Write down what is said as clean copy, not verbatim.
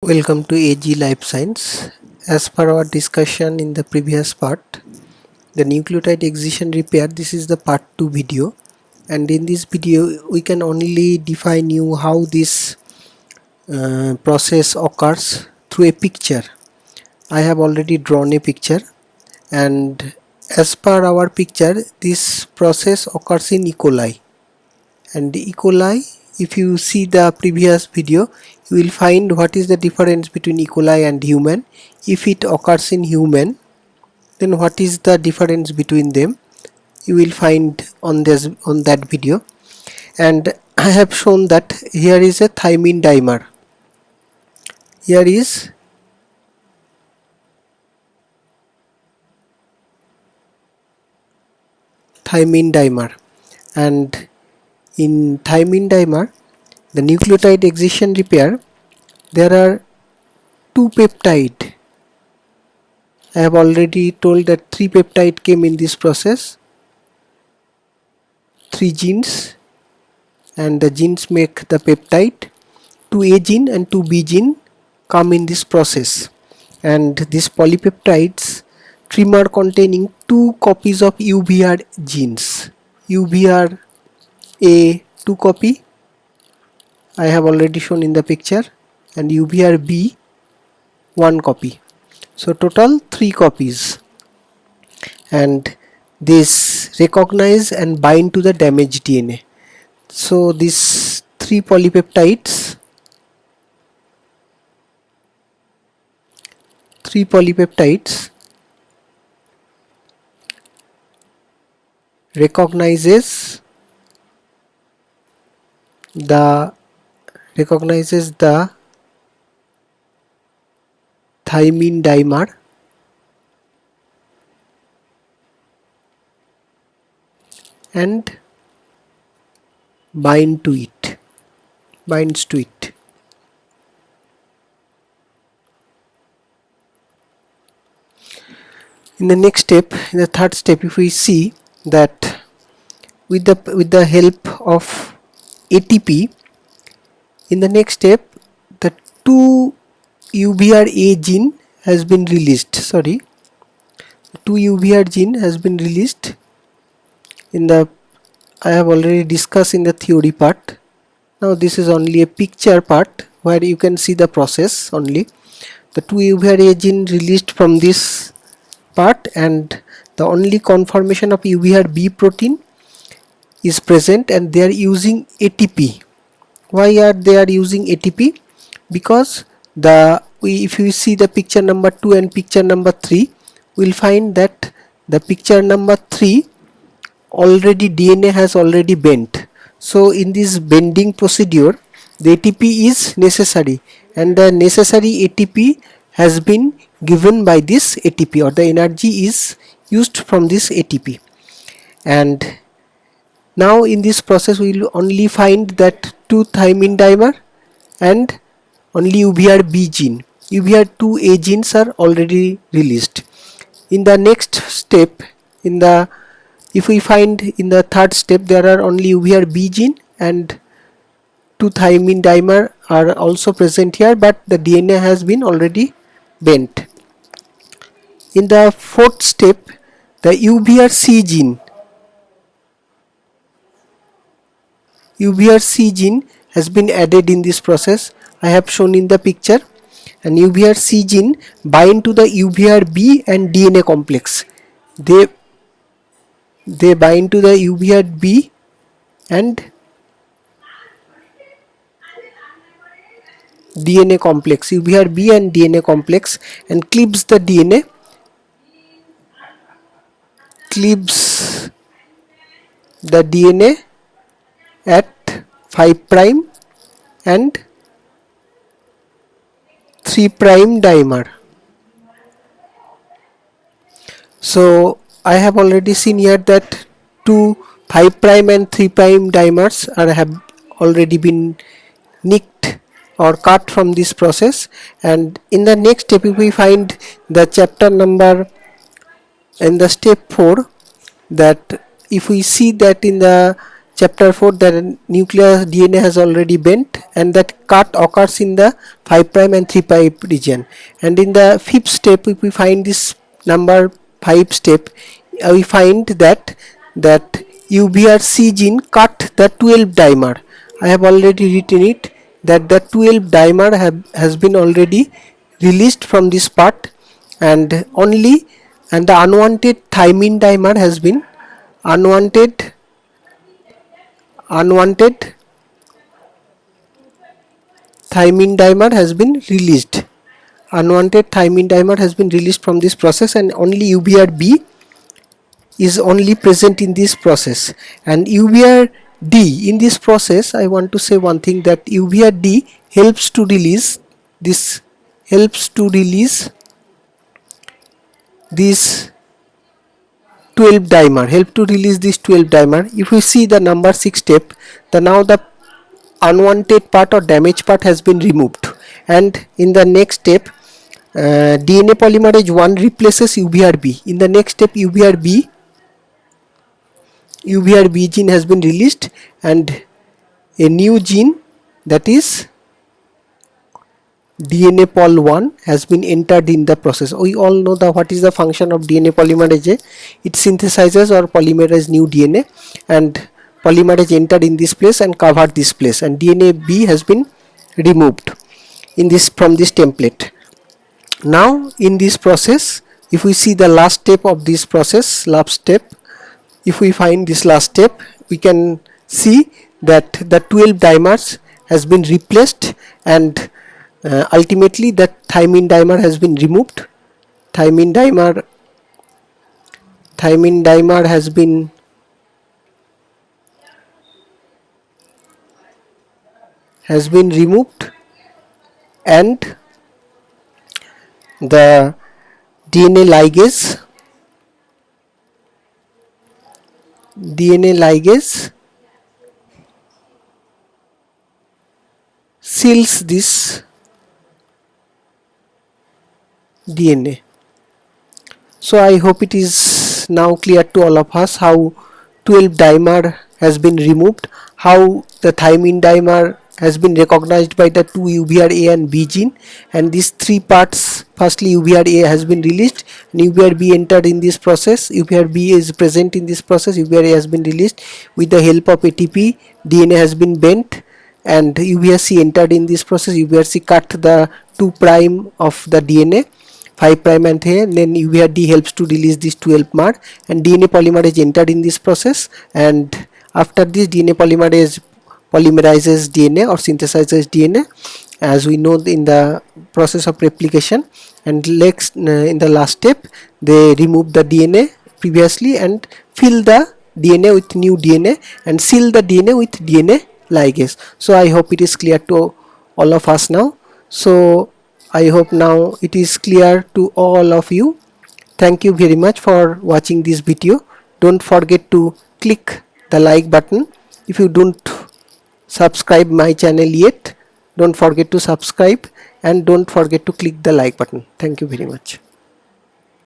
Welcome to AG Life Science. As per our discussion in the previous part, the nucleotide excision repair, this is the part 2 video, and in this video we can only define you how this process occurs through a picture. I have already drawn a picture, and as per our picture this process occurs in E. coli, and E. coli, if you see the previous video, you will find what is the difference between E. coli and human. If it occurs in human, then what is the difference between them, you will find on that video. And I have shown that here is a thymine dimer, here is thymine dimer, and in thymine dimer, the nucleotide excision repair, there are two peptide. I have already told that 3 peptide came in this process, 3 genes, and the genes make the peptide. 2A gene and 2B gene come in this process, and these polypeptides trimer containing 2 copies of UBR genes. UBR A 2 copy, I have already shown in the picture, and UBR B 1 copy. So total 3 copies, and this recognize and bind to the damaged DNA. So these 3 polypeptides recognizes the thymine dimer and binds to it. In the next step, in the third step, if we see that with the help of ATP, in the next step the 2 UBRA gene has been released. 2 UBR gene has been released in the, I have already discussed in the theory part. Now this is only a picture part where you can see the process only. The 2 UBRA gene released from this part, and the only conformation of UBRB protein is present, and they are using ATP. Why are they using ATP? Because if you see the picture number 2 and picture number 3, we will find that the picture number 3 already DNA has already bent. So in this bending procedure, the ATP is necessary, and the necessary ATP has been given by this ATP, or the energy is used from this ATP. And now in this process we will only find that 2 thymine dimer and only UBRB gene. UBR2A genes are already released. In the next step, if we find in the third step, there are only UBRB gene and 2 thymine dimer are also present here, but the DNA has been already bent. In the fourth step, the UBRC gene has been added in this process. I have shown in the picture, and UBRC gene bind to the UBRB and DNA complex. They bind to the UBRB and DNA complex, UBRB and DNA complex, and cleaves the DNA, at 5 prime and 3 prime dimer. So I have already seen here that 2 5 prime and 3 prime dimers have already been nicked or cut from this process. And in the next step, if we find the chapter number in the step 4, that if we see that in the chapter 4, the nuclear DNA has already bent, and that cut occurs in the 5 prime and 3 prime region. And in the fifth step, if we find this number 5 step, we find that UBRC gene cut the 12 dimer. I have already written it, that the 12 dimer has been already released from this part, and the unwanted thymine dimer has been unwanted thymine dimer has been released. Unwanted thymine dimer has been released from this process, and only UBRB is only present in this process. And UBRD in this process, I want to say one thing, that UBRD helps to release this 12 dimer, If we see the number 6 step, now the unwanted part or damaged part has been removed, and in the next step, DNA polymerase 1 replaces UBRB. In the next step, UBRB gene has been released, and a new gene, that is DNA pol 1, has been entered in the process. We all know what is the function of DNA polymerase. It synthesizes or polymerizes new DNA, and polymerase entered in this place and covered this place, and DNA B has been removed from this template. Now in this process, if we see the last step of this process, if we find this last step, we can see that the 12 dimers has been replaced, and ultimately that thymine dimer has been removed. Thymine dimer has been removed, and the DNA ligase seals this DNA. So I hope it is now clear to all of us how 12 dimer has been removed, how the thymine dimer has been recognized by the 2 UBRA and B gene, and these 3 parts, firstly UBRA has been released and UBRB entered in this process, UBRB is present in this process, UBRA has been released with the help of ATP, DNA has been bent, and UBRC entered in this process. UBRC cut the 2 prime of the DNA, 5 prime and then UBRD helps to release this 12 mer, and DNA polymerase entered in this process, and after this DNA polymerizes DNA or synthesizes DNA, as we know in the process of replication, and next in the last step they remove the DNA previously and fill the DNA with new DNA and seal the DNA with DNA ligase. So I hope it is clear to all of us now. So I hope now it is clear to all of you. Thank you very much for watching this video. Don't forget to click the like button. If you don't subscribe my channel yet, don't forget to subscribe, and don't forget to click the like button. Thank you very much.